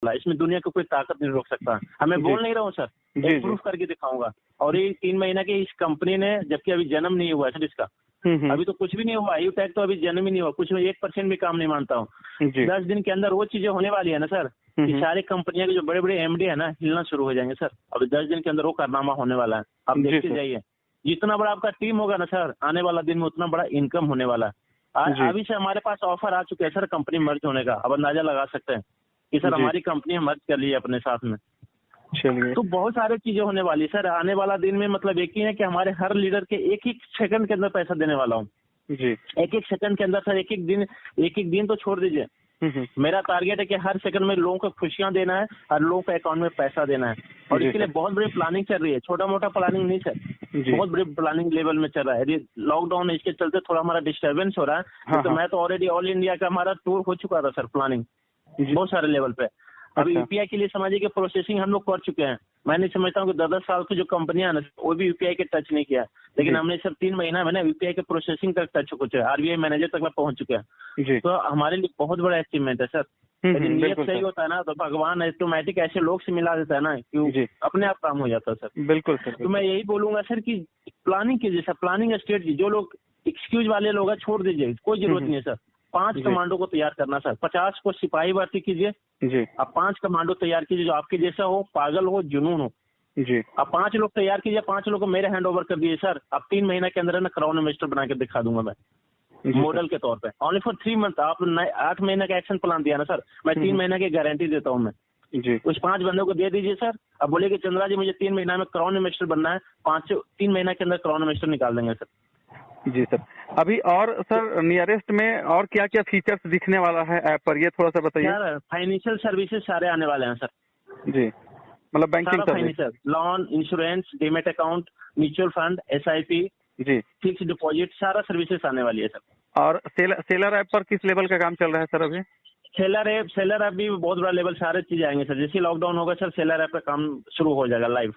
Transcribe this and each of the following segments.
इसमें दुनिया को कोई ताकत नहीं रोक सकता। मैं बोल नहीं रहा हूँ सर, एक प्रूफ करके दिखाऊंगा। और ये 3 महीना की इस कंपनी ने, जबकि अभी जन्म नहीं हुआ है सर इसका, अभी तो कुछ भी नहीं हुआ, यूटैक तो अभी जन्म ही नहीं हुआ, कुछ में 1% भी काम नहीं मानता हूँ। 10 दिन के अंदर वो चीजें होने वाली है ना सर, कि सारी कंपनियों के जो बड़े बड़े एमडी है ना, हिलना शुरू हो जाएंगे सर। अभी 10 दिन के अंदर वो कारनामा होने वाला है, आप देखते जाइए। जितना बड़ा आपका टीम होगा ना सर, आने वाला दिन में उतना बड़ा इनकम होने वाला है। अभी से हमारे पास ऑफर आ चुके हैं सर कंपनी मर्ज होने का, अब अंदाजा लगा सकते हैं कि सर हमारी कंपनी मर्ज कर ली है अपने साथ में। तो बहुत सारी चीजें होने वाली सर आने वाला दिन में। मतलब एक ही है कि हमारे हर लीडर के एक एक सेकंड के अंदर पैसा देने वाला हूँ जी। एक एक सेकंड के अंदर सर, एक एक दिन तो छोड़ दीजिए। मेरा टारगेट है कि हर सेकंड में लोगों को खुशियां देना है, हर लोगों के अकाउंट में पैसा देना है। और इसके लिए बहुत बड़ी प्लानिंग चल रही है, छोटा मोटा प्लानिंग नहीं सर, बहुत बड़ी प्लानिंग लेवल में चल रहा है। यदि लॉकडाउन है इसके चलते थोड़ा हमारा डिस्टर्बेंस हो रहा है, तो मैं तो ऑलरेडी ऑल इंडिया का हमारा टूर हो चुका था सर, प्लानिंग बहुत सारे लेवल पे। अभी यूपीआई के लिए समझिए कि प्रोसेसिंग हम लोग कर चुके हैं। मैं नहीं समझता हूँ कि 10-10 साल की जो कंपनियां ना, वो भी यूपीआई के टच नहीं किया, लेकिन हमने सिर्फ 3 महीना में ना यूपीआई के प्रोसेसिंग तक टच हो चुके हैं, आरबीआई मैनेजर तक में पहुंच चुके हैं। तो हमारे लिए बहुत बड़ा अचीवमेंट है सर। यदि नियत सही होता है ना, तो भगवान ऑटोमेटिक ऐसे लोग से मिला देता है ना, कि अपने आप काम हो जाता है सर। बिल्कुल सर। तो मैं यही बोलूंगा सर कि प्लानिंग कीजिए सर, प्लानिंग स्ट्रेटजी। जो लोग एक्सक्यूज वाले लोग हैं छोड़ दीजिए, कोई जरूरत नहीं है सर। 5 कमांडो को तैयार करना सर, 50 को सिपाही भर्ती कीजिए जी। आप 5 कमांडो तैयार कीजिए जो आपके जैसा हो, पागल हो, जुनून हो जी। आप 5 लोग तैयार कीजिए, 5 लोग को मेरे हैंड ओवर कर दिए सर। आप 3 महीना के अंदर ना क्राउन इन्वेस्टर बना के दिखा दूंगा मैं, मॉडल के तौर पे। Only for 3 month. आप 8 महीने का एक्शन प्लान दिया ना सर, मैं 3 महीने की गारंटी देता हूँ मैं जी। उस 5 बंदों को दे दीजिए सर। अब बोले कि चंद्रा जी मुझे 3 महीना में क्राउन इन्वेस्टर बनना है, 3 महीना के अंदर क्राउन इन्वेस्टर निकाल देंगे सर जी। सर अभी और सर नियरेस्ट में और क्या क्या फीचर्स दिखने वाला है ऐप पर, ये थोड़ा सा बताइए। सर फाइनेंशियल सर्विसेज सारे आने वाले हैं सर जी, मतलब banking service, loan, insurance, demat account, mutual fund, SIP ji, fix deposit, सारा सर्विसेज आने वाली है सर। और सेलर ऐप पर किस लेवल का काम चल रहा है सर अभी? सेलर ऐप भी बहुत बड़ा लेवल, सारे चीजें आएंगे सर। जैसे लॉकडाउन होगा सर, सेलर ऐप का काम शुरू हो जाएगा लाइव।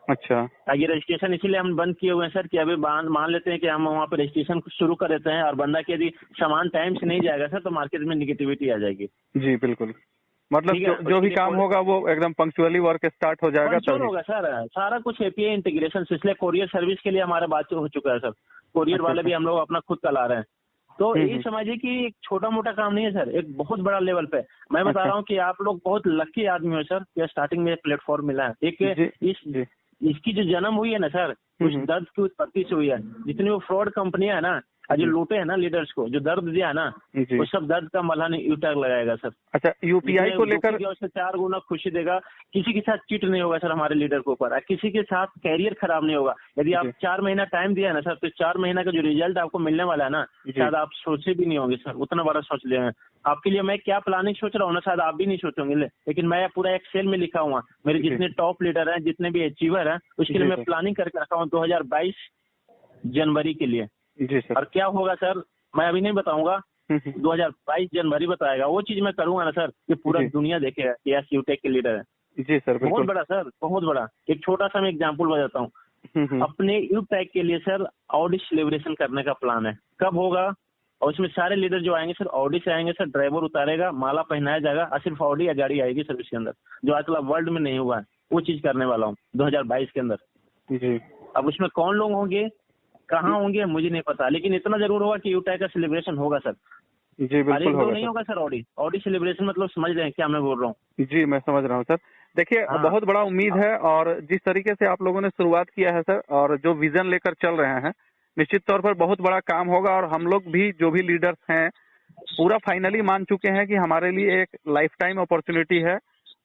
अच्छा। ये रजिस्ट्रेशन इसीलिए हम बंद किए हुए हैं सर कि अभी मान लेते हैं कि हम वहाँ पे रजिस्ट्रेशन शुरू कर देते हैं और बंदा के यदि सामान टाइम से नहीं जाएगा सर, तो मार्केट में निगेटिविटी आ जाएगी जी। बिल्कुल, मतलब जो भी काम होगा वो एकदम पंक्चुअली वर्क स्टार्ट हो जाएगा तभी होगा सर। सारा कुछ एपीआई इंटीग्रेशन, इसलिए कोरियर सर्विस के लिए हमारा बात हो चुका है सर। कोरियर वाले भी हम लोग अपना खुद चला रहे हैं। तो ये समझिए कि एक छोटा मोटा काम नहीं है सर, एक बहुत बड़ा लेवल पे। मैं बता रहा हूँ कि आप लोग बहुत लकी आदमी हो सर, कि स्टार्टिंग में प्लेटफॉर्म मिला है। एक इसकी जो जन्म हुई है ना सर, उस दर्द की उत्पत्ति से हुई है। जितनी वो फ्रॉड कंपनियां है ना, जो लूटे हैं ना लीडर्स को, जो दर्द दिया है ना, वो सब दर्द का मलहम यूटैक लगाएगा सर। अच्छा, यूपीआई को लेकर उससे 4 गुना खुशी देगा। किसी के साथ चीट नहीं होगा सर हमारे लीडर के ऊपर, किसी के साथ कैरियर खराब नहीं होगा। यदि आप 4 महीना टाइम दिया है ना सर, तो 4 महीना का जो रिजल्ट आपको मिलने वाला है ना, शायद आप सोचे भी नहीं होंगे सर, उतना बड़ा सोच ले हैं। आपके लिए मैं क्या प्लानिंग सोच रहा हूँ ना, शायद आप भी नहीं सोचोगे, लेकिन मैं पूरा एक्सेल में लिखा हुआ। मेरे जितने टॉप लीडर हैं, जितने भी अचीवर हैं, उसके लिए मैं प्लानिंग करके रखा हूँ 2022 जनवरी के लिए जी सर। और क्या होगा सर मैं अभी नहीं बताऊंगा, 2022 जनवरी बताएगा। वो चीज मैं करूंगा ना सर, कि पूरा दुनिया देखेगा कि यस यूटेक के लीडर है जी सर। बहुत बड़ा सर, बहुत बड़ा। एक छोटा सा मैं एग्जांपल बताता हूँ। अपने यूटेक के लिए सर ऑडी सेलिब्रेशन करने का प्लान है। कब होगा? और उसमें सारे लीडर जो आएंगे सर, ऑडी से आएंगे सर। ड्राइवर उतारेगा, माला पहनाया जाएगा, और सिर्फ ऑडी या गाड़ी आएगी सर उसके अंदर, जो आज तक वर्ल्ड में नहीं हुआ है। वो चीज करने वाला हूँ 2022 के अंदर जी। अब उसमें कौन लोग होंगे, कहाँ होंगे, मुझे नहीं पता, लेकिन इतना जरूर होगा कि यूटेक का सेलिब्रेशन होगा सर जी। बिल्कुल होगा। नहीं होगा सर ऑडी सेलिब्रेशन, मतलब समझ रहे हैं क्या मैं बोल रहा हूँ जी? मैं समझ रहा हूँ सर। देखिए बहुत बड़ा उम्मीद है, और जिस तरीके से आप लोगों ने शुरुआत किया है सर, और जो विजन लेकर चल रहे हैं, निश्चित तौर पर बहुत बड़ा काम होगा। और हम लोग भी जो भी लीडर्स हैं पूरा फाइनली मान चुके हैं कि हमारे लिए एक लाइफ टाइम अपॉर्चुनिटी है,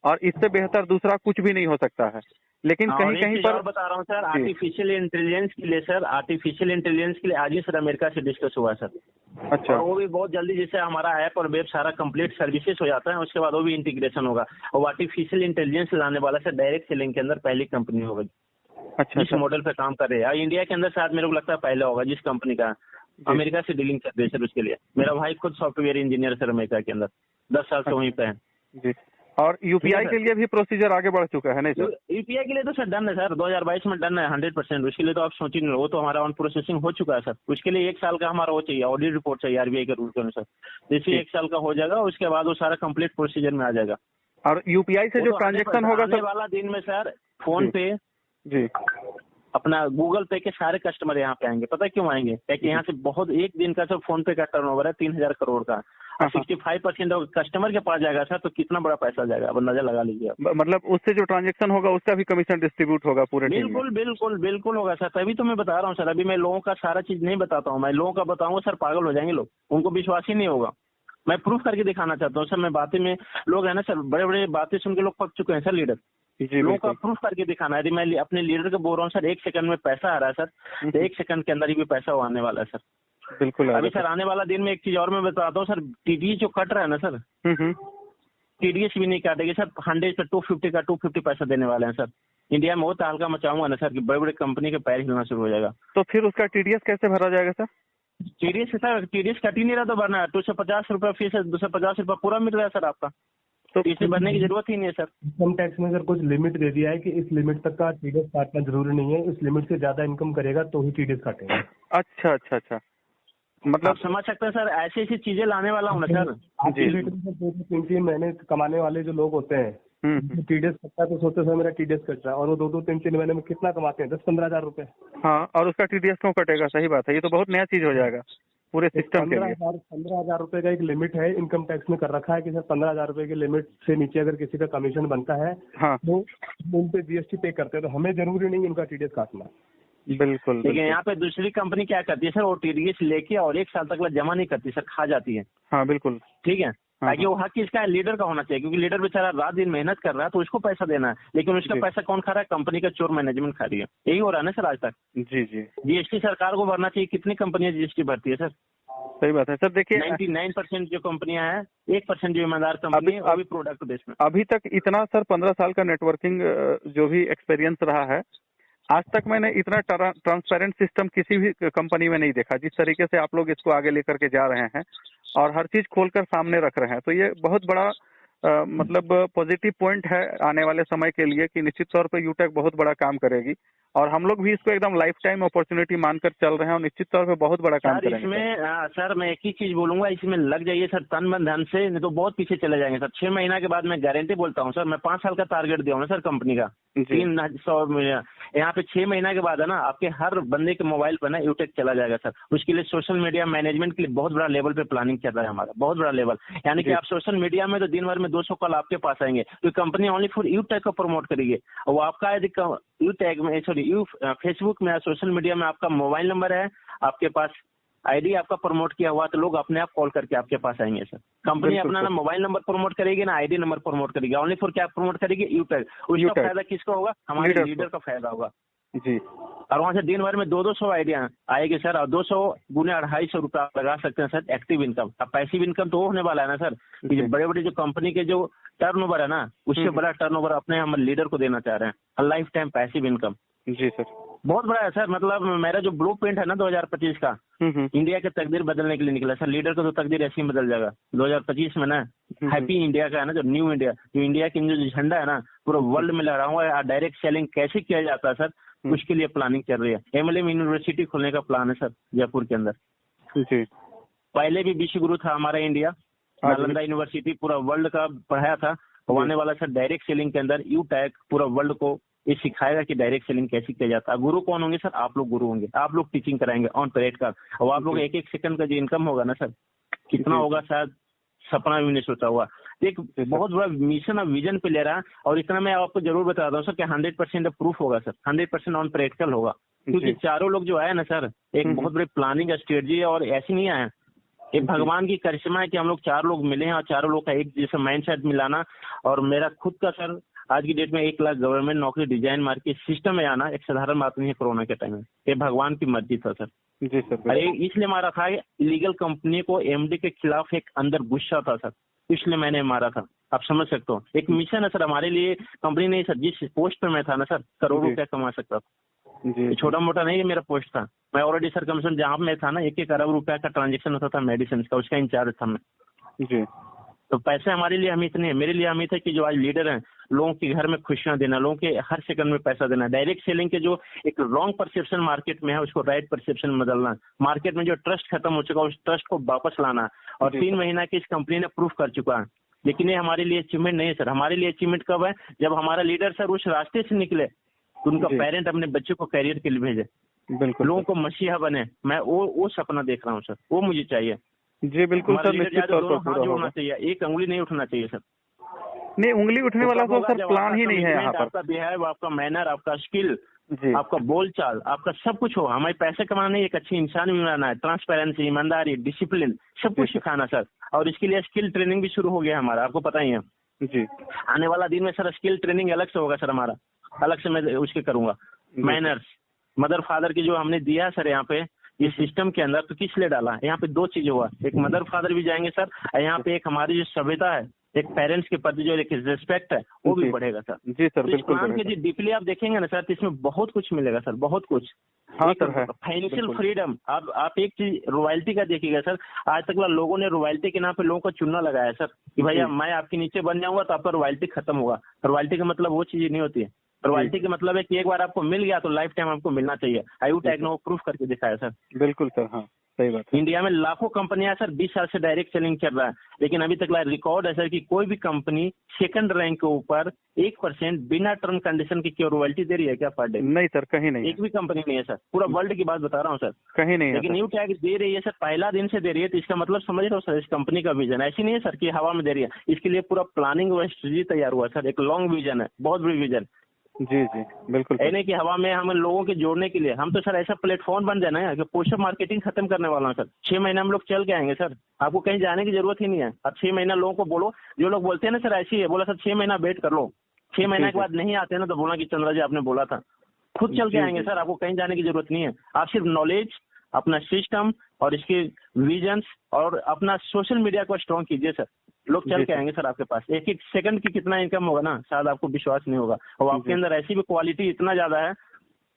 और इससे बेहतर दूसरा कुछ भी नहीं हो सकता है। लेकिन कहीं पर बता रहा हूँ सर, आर्टिफिशियल इंटेलिजेंस के लिए सर, आर्टिफिशियल इंटेलिजेंस के लिए आज ही सर अमेरिका से डिस्कस हुआ सर। अच्छा। और वो भी बहुत जल्दी, जैसे हमारा ऐप और वेब सारा कंप्लीट सर्विसेज हो जाता है, उसके बाद वो भी इंटीग्रेशन होगा। और आर्टिफिशियल इंटेलिजेंस लाने वाला सर डायरेक्ट सेलिंग के अंदर पहली कंपनी होगी। अच्छा। जिस मॉडल पे काम कर रहे हैं, इंडिया के अंदर शायद मेरे को लगता है पहला होगा जिस कंपनी का। अमेरिका से डीलिंग कर रहे सर उसके लिए। मेरा भाई खुद सॉफ्टवेयर इंजीनियर सर अमेरिका के अंदर, 10 साल से वहीं पे है जी। और यूपीआई के लिए भी प्रोसीजर आगे बढ़ चुका है नहीं सर? यूपीआई के लिए तो सर डन है सर, 2022 में डन है 100%। उसके लिए तो आप सोच ही नहीं, वो तो हमारा ऑन प्रोसेसिंग हो चुका है सर। उसके लिए 1 साल का हमारा वो चाहिए, ऑडिट रिपोर्ट चाहिए आरबीआई के रूल के अनुसार। जैसे 1 साल का हो जाएगा, उसके बाद वो सारा कंप्लीट प्रोसीजर में आ जाएगा। और यूपीआई से जो ट्रांजेक्शन होगा आने वाला दिन में सर फोन पे जी अपना गूगल पे के सारे कस्टमर यहाँ पे आएंगे। पता है क्यों आएंगे? क्योंकि यहाँ से बहुत एक दिन का सर फोन पे का टर्नओवर है 3000 करोड़ का, 65% कस्टमर के पास जाएगा सर, तो कितना बड़ा पैसा जाएगा, अब अंदाजा लगा लीजिए। मतलब उससे जो ट्रांजेक्शन होगा उसका भी कमीशन डिस्ट्रीब्यूट होगा पूरे टीम में? बिल्कुल बिल्कुल बिल्कुल होगा सर, तभी तो मैं बता रहा हूँ सर। अभी मैं लोगों का सारा चीज नहीं बताता हूँ, मैं लोगों का बताऊंगा सर पागल हो जाएंगे लोग, उनको विश्वास ही नहीं होगा। मैं प्रूफ करके दिखाना चाहता हूँ सर। मैं बातें में लोग है ना सर, बड़े बड़े बातें सुन के लोग पक चुके हैं सर लीडर। लोगों का प्रूफ करके दिखाना है। यदि मैं अपने लीडर को बोल रहा हूँ सर 1 सेकंड में पैसा आ रहा है सर, तो 1 सेकंड के अंदर ही भी पैसा आने वाला है सर। बिल्कुल। अभी सर आने वाला दिन में एक चीज और मैं बताता हूँ सर, टीडीएस जो कट रहा है ना सर, टीडीएस भी नहीं काटेगी सर। 100 पे 250 का 250 पैसा देने वाले हैं सर। इंडिया में वो तहलका मचाऊंगा ना सर कि बड़े बड़े कंपनी के पैर हिलना शुरू हो जाएगा। तो फिर उसका टीडीएस कैसे भरा जाएगा sir? TDS sir, TDS cut ही नहीं रहा तो भरना है। 250 रुपये फीस है, 250 रुपये पूरा मिल रहा है सर आपका, तो इसे भरने की जरूरत ही नहीं है सर। इनकम टैक्स में सर कुछ लिमिट दे दिया है कि इस लिमिट तक का टीडीएस काटना जरूरी नहीं है, इस लिमिट से ज्यादा इनकम करेगा तो ही टीडीएस काटेगा। अच्छा अच्छा अच्छा, मतलब समझ सकते हैं सर, ऐसी ऐसी चीजें लाने वाला हूँ ना सर। जी 2-3 महीने कमाने वाले जो लोग होते हैं, टीडीएस कटता है तो सोचते सर मेरा टीडीएस कट रहा है, और वो 2-3 महीने में कितना कमाते हैं? 10-15 हजार रुपए। हाँ, और उसका टीडीएस क्यों कटेगा? सही बात है, ये तो बहुत नया चीज हो जाएगा पूरे सिस्टम के लिए। 15 हजार रुपए का एक लिमिट है, इनकम टैक्स में कर रखा है कि सर 15 हजार रुपए के लिमिट से नीचे अगर किसी का कमीशन बनता है हाँ, तो उन पे जीएसटी पे करते हैं, तो हमें जरूरी नहीं उनका टीडीएस काटना। बिल्कुल। लेकिन यहाँ पे दूसरी कंपनी क्या करती है सर, वो टीडीएस लेके और 1 साल तक जमा नहीं करती सर, खा जाती है। हाँ बिल्कुल, ठीक है, ताकि वो हक किसका लीडर का होना चाहिए, क्योंकि लीडर बेचारा रात दिन मेहनत कर रहा है तो उसको पैसा देना है, लेकिन उसका पैसा कौन खा रहा है? कंपनी का चोर मैनेजमेंट खा रही है। यही हो रहा है ना सर आज तक। जी जी, जीएसटी सरकार को भरना चाहिए। कितनी कंपनियां जीएसटी भरती है सर? सही बात है सर। देखिए 99% जो कंपनियां हैं, 1% जो ईमानदार कंपनी है, अभी प्रोडक्ट बेस में। अभी तक इतना सर 15 साल का नेटवर्किंग जो भी एक्सपीरियंस रहा है, आज तक मैंने इतना ट्रांसपेरेंट सिस्टम किसी भी कंपनी में नहीं देखा जिस तरीके से आप लोग इसको आगे लेकर के जा रहे हैं और हर चीज खोलकर सामने रख रहे हैं। तो ये बहुत बड़ा मतलब पॉजिटिव पॉइंट है आने वाले समय के लिए कि निश्चित तौर पे यूटेक बहुत बड़ा काम करेगी और हम लोग भी इसको एकदम लाइफ टाइम अपॉर्चुनिटी मानकर चल रहे हैं और निश्चित तौर पे बहुत बड़ा काम करेंगे। इसमें सर मैं एक ही चीज बोलूंगा, इसमें लग जाइए सर तन मन धन से, नहीं तो बहुत पीछे चले जाएंगे सर। 6 महीना के बाद मैं गारंटी बोलता हूँ सर, मैं 5 साल का टारगेट दिया हूँ ना सर कंपनी का, 300 यहाँ पे 6 महीना के बाद है ना आपके हर बंदे के मोबाइल पर ना यूटेक चला जाएगा सर। उसके लिए सोशल मीडिया मैनेजमेंट के लिए बहुत बड़ा लेवल पे प्लानिंग चल रहा है हमारा, बहुत बड़ा लेवल। यानी कि आप सोशल मीडिया में तो दिन भर में 200 कॉल आपके पास आएंगे, तो कंपनी ओनली फॉर यूटेक को प्रमोट करेगी। वो आपका यदि यूटेक में फेसबुक में सोशल मीडिया में आपका मोबाइल नंबर है, आपके पास आईडी आपका प्रमोट किया हुआ, तो लोग अपने आप कॉल करके आपके पास आएंगे सर। कंपनी अपना ना मोबाइल नंबर प्रमोट करेगी ना आईडी नंबर प्रमोट करेगी, ओनली फॉर क्या प्रमोट करेगी? यूटेक। उसका फायदा किसको होगा? हमारे लीडर का फायदा होगा जी। और वहाँ से दिन भर में 200 आइडिया आएगी सर, और 200 गुने 250 रुपया लगा सकते हैं सर एक्टिव इनकम। अब पैसिव इनकम तो होने वाला है ना सर, बड़े बड़े जो कंपनी के जो टर्नओवर है ना, उससे बड़ा टर्नओवर अपने हम लीडर को देना चाह रहे हैं, लाइफ टाइम पैसिव इनकम। जी सर, बहुत बड़ा है सर। मतलब मेरा जो ब्लूप्रिंट है ना 2025 का, इंडिया के तकदीर बदलने के लिए निकला सर। लीडर का तो तकदीर ऐसे ही बदल जाएगा 2025 में ना। हैप्पी इंडिया का है ना, जो न्यू इंडिया, जो इंडिया की जो झंडा है ना पूरा वर्ल्ड में लहरा हुआ है। डायरेक्ट सेलिंग कैसे किया जाता है सर, उसके लिए प्लानिंग चल रही है। एमएलएम यूनिवर्सिटी खोलने का प्लान है सर जयपुर के अंदर। जी, पहले भी विश्व गुरु था हमारा इंडिया, नालंदा यूनिवर्सिटी पूरा वर्ल्ड का पढ़ाया था। आने वाला सर डायरेक्ट सेलिंग के अंदर यूटेक पूरा वर्ल्ड को ये सिखाएगा कि डायरेक्ट सेलिंग कैसे किया जाता है। गुरु कौन होंगे सर? आप लोग गुरु होंगे, आप लोग टीचिंग कराएंगे ऑन परेड का। और आप लोग 1-1 सेकंड का जो इनकम होगा ना सर, कितना होगा शायद सपना भी नहीं सोचा हुआ। एक बहुत बड़ा मिशन और विजन पे ले रहा है। और इतना मैं आपको जरूर बता दूं सर कि 100% प्रूफ होगा सर, 100% ऑन प्रैक्टिकल होगा। क्योंकि चारों लोग जो आए ना सर, एक बहुत बड़ी प्लानिंग स्ट्रेटजी है और ऐसी नहीं आए। एक भगवान की करिश्मा है कि हम लोग 4 लोग मिले हैं और चारों लोग का एक जैसा माइंडसेट मिलाना। और मेरा खुद का सर आज की डेट में 1 लाख गवर्नमेंट नौकरी डिजाइन मार के सिस्टम में आना एक साधारण बात नहीं है कोरोना के टाइम में। ये भगवान की मर्जी था सर। जी सर। अरे इसलिए मारा था, इलीगल कंपनी को एमडी के खिलाफ एक अंदर गुस्सा था सर, इसलिए मैंने मारा था। आप समझ सकते हो, एक मिशन है सर हमारे लिए। कंपनी नहीं सर, जिस पोस्ट पे मैं था ना सर, करोड़ों रुपया कमा सकता था। छोटा मोटा नहीं मेरा पोस्ट था। मैं ऑलरेडी सर कमीशन जहाँ मैं था ना 1-1 अरब रुपया का ट्रांजेक्शन होता था मेडिसिन का, उसका इंचार्ज था मैं जी। तो पैसे हमारे लिए अमित नहीं है। मेरे लिए अमित है कि जो आज लीडर हैं, लोगों के घर में खुशियां देना, लोगों के हर सेकंड में पैसा देना। डायरेक्ट सेलिंग के जो एक रॉन्ग परसेप्शन मार्केट में है, उसको राइट परसेप्शन में बदलना। मार्केट में जो ट्रस्ट खत्म हो चुका है, उस ट्रस्ट को वापस लाना। और 3 महीना की इस कंपनी ने प्रूफ कर चुका है लेकिन ये हमारे लिए अचीवमेंट नहीं है सर। हमारे लिए अचीवमेंट कब है, जब हमारा लीडर सर उस रास्ते से निकले तो उनका पेरेंट अपने बच्चे को करियर के लिए भेजे, बिल्कुल लोगों को मसीहा बने। मैं वो सपना देख रहा हूँ सर, वो मुझे चाहिए। जी बिल्कुल सर, निश्चित तौर पर हाथ जोड़ना चाहिए, एक उंगली नहीं उठना चाहिए सर। नहीं, उंगली उठने वाला तो सर प्लान ही नहीं है यहाँ पर। आपका बिहेव, आपका मैनर, आपका स्किल, जी, आपका बोलचाल, आपका सब कुछ हो। हमें पैसे कमाना है, एक अच्छी इंसान भी बनाना है, ट्रांसपेरेंसी, ईमानदारी, डिसिप्लिन, सब कुछ सिखाना सर। और इसके लिए स्किल ट्रेनिंग भी शुरू हो गया हमारा, आपको पता ही है जी। आने वाला दिन में सर स्किल ट्रेनिंग अलग से होगा सर, हमारा अलग से मैं उसके करूंगा। मैनर्स, मदर फादर की जो हमने दिया सर यहाँ पे इस सिस्टम के अंदर, तो किस लिए डाला यहाँ पे? 2 चीजें हुआ, एक मदर फादर भी जाएंगे सर, और यहाँ पे एक हमारी जो सभ्यता है, एक पेरेंट्स के प्रति जो एक रिस्पेक्ट है वो भी बढ़ेगा सर। जी सर, तो बिल्कुल प्लान के जी डीपली आप देखेंगे ना सर, तो इसमें बहुत कुछ मिलेगा सर, बहुत कुछ। हाँ सर है। फाइनेंशियल फ्रीडम, आप एक चीज रॉयल्टी का देखिएगा सर, आज तक लोगों ने रॉयल्टी के नाम पे लोगों को चुनना लगाया सर कि भैया मैं आपके नीचे बन जाऊंगा तो आपका रॉयल्टी खत्म होगा। रॉयल्टी का मतलब वो चीज नहीं होती है। रॉयल्टी का मतलब है कि एक बार आपको मिल गया तो लाइफ टाइम आपको मिलना चाहिए। आयु टैग ने वो प्रूफ करके दिखाया सर। बिल्कुल सर, हाँ सही बात है। इंडिया में लाखों कंपनियां सर 20 साल से डायरेक्ट सेलिंग कर रहा है, लेकिन अभी तक रिकॉर्ड है सर कि कोई भी कंपनी सेकंड रैंक के ऊपर 1% बिना टर्म कंडीशन की क्यों रॉयल्टी दे रही है क्या पर डे? नहीं सर, कहीं नहीं, एक भी कंपनी नहीं है सर, पूरा वर्ल्ड की बात बता रहा हूँ सर, कहीं नहीं है। लेकिन न्यू टैग दे रही है सर, पहला दिन से दे रही है, तो इसका मतलब समझ रहे हो सर, इस कंपनी का विजन ऐसी नहीं है सर कि हवा में दे रही है। इसके लिए पूरा प्लानिंग और स्ट्रेटजी तैयार हुआ सर, एक लॉन्ग विजन है, बहुत बड़ी विजन। जी जी बिल्कुल। नहीं कि हवा में हम लोगों के जोड़ने के लिए, हम तो सर ऐसा प्लेटफॉर्म बन जाना है कि पोस्टर मार्केटिंग खत्म करने वाला हूँ सर। 6 महीने हम लोग चल के आएंगे सर, आपको कहीं जाने की जरूरत ही नहीं है। अब 6 महीना लोगों को बोलो, जो लोग बोलते हैं ना सर ऐसी है, बोला सर 6 महीना वेट कर लो, 6 महीने के बाद नहीं आते ना तो बोला कि चंद्रा जी आपने बोला था। खुद चल के आएंगे सर, आपको कहीं जाने की जरूरत नहीं है। आप सिर्फ नॉलेज, अपना सिस्टम और इसके विजन्स और अपना सोशल मीडिया को स्ट्रॉन्ग कीजिए सर, लोग चल के आएंगे सर आपके पास। एक एक सेकंड की कितना इनकम होगा ना, शायद आपको विश्वास नहीं होगा। और आपके अंदर ऐसी भी क्वालिटी इतना ज्यादा है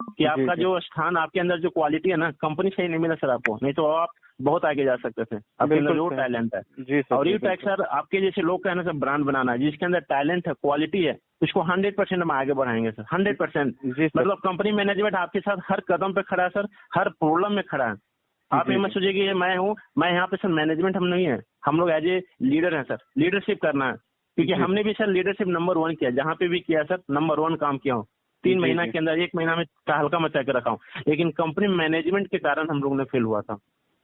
कि आपका जो स्थान, आपके अंदर जो क्वालिटी है ना, कंपनी से ही नहीं मिला सर आपको, नहीं तो आप बहुत आगे जा सकते थे। आपके अंदर जो टैलेंट है जी सर, और ये टैग सर आपके जैसे लोग कहना सर ब्रांड बनाना है, जिसके अंदर टैलेंट है, क्वालिटी है, उसको 100% हम आगे बढ़ाएंगे सर, 100%। मतलब कंपनी मैनेजमेंट आपके साथ हर कदम पे खड़ा है सर, हर प्रॉब्लम में खड़ा है। आप ये मत सोचिए कि मैं हूँ, मैं यहाँ पे सर मैनेजमेंट हम नहीं है, हम लोग एज ए लीडर हैं सर, लीडरशिप करना है। क्योंकि हमने भी सर लीडरशिप नंबर 1 किया, जहाँ पे भी किया सर नंबर 1 काम किया हूँ। 3 महीना के अंदर 1 महीना में हल्का मचा के रखा हूँ, लेकिन कंपनी मैनेजमेंट के कारण हम लोग ने फेल हुआ था।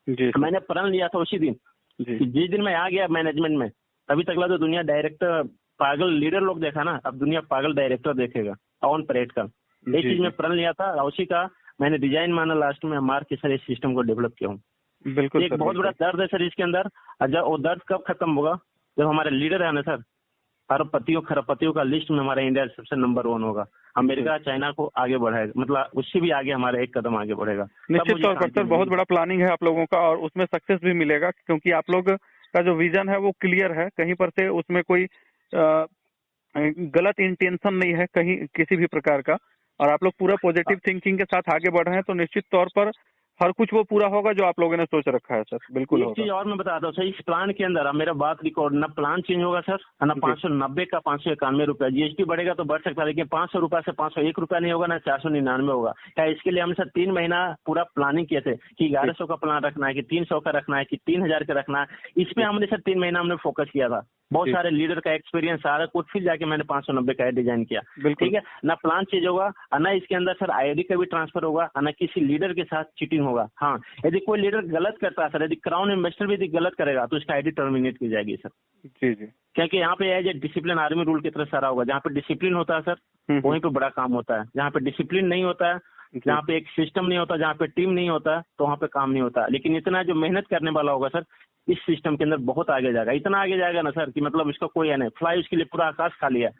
मैंने प्रण लिया था उसी दिन कि जिस दिन मैं आ गया मैनेजमेंट में, तभी तक तो दुनिया डायरेक्टर पागल लीडर लोग देखा ना, अब दुनिया पागल डायरेक्टर देखेगा ऑन परेड का। एक चीज में प्रण लिया था, उसी का मैंने डिजाइन माना, लास्ट में मार के सर इस सिस्टम को डेवलप किया हूँ। बिल्कुल एक बहुत बड़ा दर्द है सर इसके अंदर, जब वो दर्द कब खत्म होगा, जब हमारे लीडर है ना सर, अरबपतियों खरबपतियों का लिस्ट में हमारा इंडिया सबसे नंबर 1 होगा। अमेरिका चाइना को आगे बढ़ाएगा, मतलब उससे भी आगे हमारा एक कदम आगे बढ़ेगा। निश्चित तौर पर सर बहुत बड़ा प्लानिंग है आप लोगों का, और उसमें सक्सेस भी मिलेगा, क्योंकि आप लोग का जो विजन है वो क्लियर है, कहीं पर से उसमें कोई गलत इंटेंशन नहीं है कहीं किसी भी प्रकार का, और आप लोग पूरा पॉजिटिव थिंकिंग के साथ आगे बढ़ रहे हैं, तो निश्चित तौर पर हर कुछ वो पूरा होगा जो आप लोगों ने सोच रखा है सर। बिल्कुल। एक चीज और मैं बताता हूँ सर, इस प्लान के अंदर मेरा बात रिकॉर्ड, ना प्लान चेंज होगा सर, ना 590 का 591 रुपया, जीएसटी बढ़ेगा तो बढ़ सकता है, लेकिन 500 रुपया से 501 रुपया नहीं होगा, ना 499 होगा। क्या इसके लिए हम सर 3 महीना पूरा प्लानिंग किए थे कि 1100 का प्लान रखना है, कि 300 का रखना है, कि 3000 का रखना है। इस पे हमने सर 3 महीना हमने फोकस किया था, बहुत सारे लीडर का एक्सपीरियंस सारा कुछ, फिर जाके मैंने 590 का डिजाइन किया। ठीक है, ना प्लान चेंज होगा, ना इसके अंदर सर आईडी का भी ट्रांसफर होगा, ना किसी लीडर के साथ चीटिंग होगा। हाँ, यदि कोई लीडर गलत करता है सर, यदि क्राउन इन्वेस्टर भी यदि गलत करेगा तो उसका आईडी टर्मिनेट की जाएगी सर। जी जी, क्योंकि यहाँ पे as a discipline army rule की तरह सारा होगा। जहाँ पे डिसिप्लिन होता है सर वहीं पे बड़ा काम होता है, जहाँ पे डिसिप्लिन नहीं होता है, जहाँ पे एक सिस्टम नहीं होता, जहाँ पे टीम नहीं होता, तो वहाँ पे काम नहीं होता। लेकिन इतना जो मेहनत करने वाला होगा सर, इस सिस्टम के अंदर बहुत आगे जाएगा, इतना आगे जाएगा ना सर कि मतलब इसका कोई है नहीं, फ्लाई उसके लिए पूरा आकाश खाली है।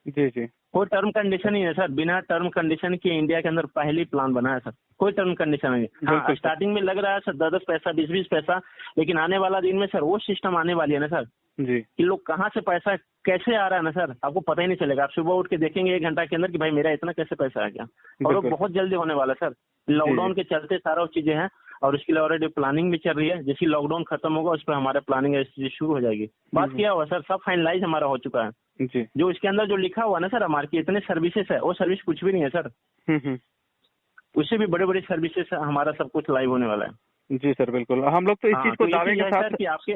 जी जी, कोई टर्म कंडीशन ही है सर, बिना टर्म कंडीशन के इंडिया के अंदर पहली प्लान बना है सर, कोई टर्म कंडीशन नहीं। हाँ, स्टार्टिंग में लग रहा है सर 10-10 पैसा 20-20 पैसा, लेकिन आने वाला दिन में सर वो सिस्टम आने वाली है ना सर जी, कि लोग कहाँ से पैसा कैसे आ रहा है ना सर, आपको पता ही नहीं चलेगा। आप सुबह उठ के देखेंगे 1 घंटा के अंदर कि भाई मेरा इतना कैसे पैसा आ गया, और वो बहुत जल्दी होने वाला है सर। लॉकडाउन के चलते सारा चीजें हैं, और उसके लिए ऑलरेडी प्लानिंग भी चल रही है। जैसे लॉकडाउन खत्म होगा उस पर हमारा प्लानिंग शुरू हो जाएगी। बात किया हुआ सर, सब फाइनलाइज हमारा हो चुका है जी। जो इसके अंदर जो लिखा हुआ ना सर, हमारे की इतने सर्विसेज है, वो सर्विस कुछ भी नहीं है सर। उससे भी बड़े बड़े सर्विसेज हमारा सब कुछ लाइव होने वाला है। जी सर, बिल्कुल। हम लोग तो इस चीज को दावे के साथ कि आपके,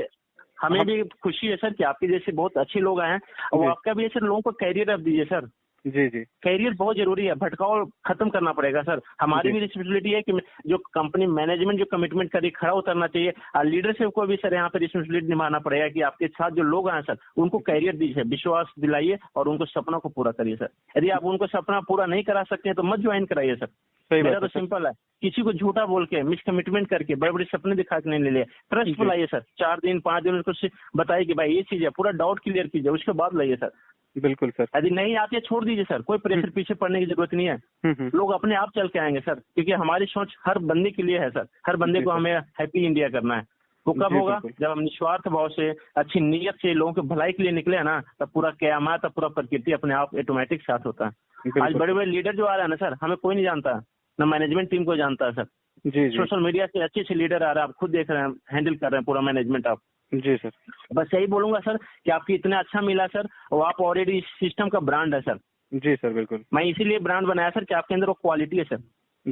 हमें भी खुशी है सर कि आपके जैसे बहुत अच्छे लोग आए हैं, और आपका भी है सर, लोगों को कैरियर अब दीजिए सर। जी जी, कैरियर बहुत जरूरी है, भटकाव खत्म करना पड़ेगा सर। हमारी भी रिस्पॉन्सिबिलिटी है कि जो कंपनी मैनेजमेंट जो कमिटमेंट करे खड़ा उतरना चाहिए, और लीडरशिप को भी सर यहाँ पे रिस्पॉन्सिबिलिटी निभाना पड़ेगा कि आपके साथ जो लोग आए सर उनको कैरियर दीजिए, विश्वास दिलाइए और उनको सपना को पूरा करिए सर। यदि आप उनको सपना पूरा नहीं करा सकते हैं तो मत ज्वाइन कराइए सर। मेरा तो सिंपल है, किसी को झूठा बोल के मिस कमिटमेंट करके बड़े बड़े सपने दिखा के नहीं ले लिया। ट्रस्ट लाइए सर, 4 दिन 5 दिन उसको बताइए कि भाई ये चीज है, पूरा डाउट क्लियर कीजिए, उसके बाद लाइए सर। बिल्कुल सर। यदि नहीं आती है छोड़ दीजिए सर, कोई प्रेशर पीछे पड़ने की जरूरत नहीं है। लोग अपने आप चल के आएंगे सर, क्योंकि हमारी सोच हर बंदे के लिए है सर। हर बंदे को हमें हैप्पी इंडिया करना है। वो कब होगा? जब हम निस्वार्थ भाव से, अच्छी नीयत से लोगों की भलाई के लिए निकले ना, तब पूरा क़यामत, तब पूरा प्रकृति अपने आप ऑटोमेटिक साथ होता है। आज बड़े बड़े लीडर जो आ रहे हैं ना सर, हमें कोई नहीं जानता, ना मैनेजमेंट टीम को जानता है सर। जी जी, सोशल मीडिया से अच्छे लीडर आ रहे हैं, आप खुद देख रहे हैं, हैंडल कर रहे हैं पूरा मैनेजमेंट आप। जी सर, बस यही बोलूंगा सर कि आपकी इतना अच्छा मिला सर, और आप ऑलरेडी इस सिस्टम का ब्रांड है सर। जी सर, बिल्कुल। मैं इसीलिए ब्रांड बनाया सर कि आपके अंदर वो क्वालिटी है सर,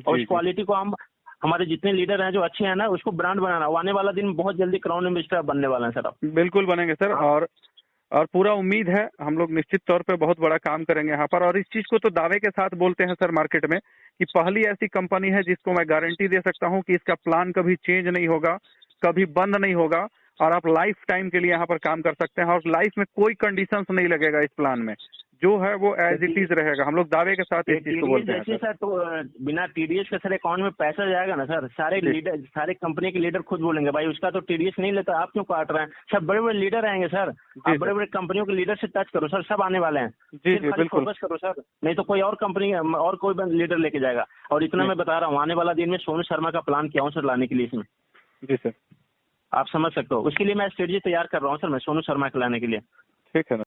और इस क्वालिटी को हम, हमारे जितने लीडर हैं जो अच्छे हैं ना, उसको ब्रांड बनाना। आने वाला दिन बहुत जल्दी क्राउन इन्वेस्टर बनने वाला है सर आप। बिल्कुल बनेंगे सर, और पूरा उम्मीद है, हम लोग निश्चित तौर पे बहुत बड़ा काम करेंगे यहाँ पर। और इस चीज को तो दावे के साथ बोलते हैं सर मार्केट में कि पहली ऐसी कंपनी है जिसको मैं गारंटी दे सकता हूँ कि इसका प्लान कभी चेंज नहीं होगा, कभी बंद नहीं होगा, और आप लाइफ टाइम के लिए यहाँ पर काम कर सकते हैं, और लाइफ में कोई कंडीशंस नहीं लगेगा इस प्लान में, जो है वो एज इट इज रहेगा। हम लोग दावे के साथ इस चीज को बोलते हैं सर। तो बिना टीडीएस के सर अकाउंट में पैसा जाएगा ना सर, सारे लीडर, सारे कंपनी के लीडर खुद बोलेंगे भाई उसका तो टीडीएस नहीं लेता, आप क्यों काट रहे हैं? सब बड़े बड़े लीडर आएंगे सर, आप बड़े बड़े कंपनियों के लीडर से टच करो सर, सब आने वाले हैं। जी जी, बिल्कुल फोकस करो सर, नहीं तो कोई और कंपनी और कोई लीडर लेके जाएगा। और इतना मैं बता रहा हूँ, आने वाला दिन में सोनू शर्मा का प्लान क्या हूँ सर लाने के लिए इसमें। जी सर, आप समझ सकते हो, उसके लिए मैं स्ट्रेटजी तैयार कर रहा हूँ सर, मैं सोनू शर्मा को लाने के लिए। ठीक है ना।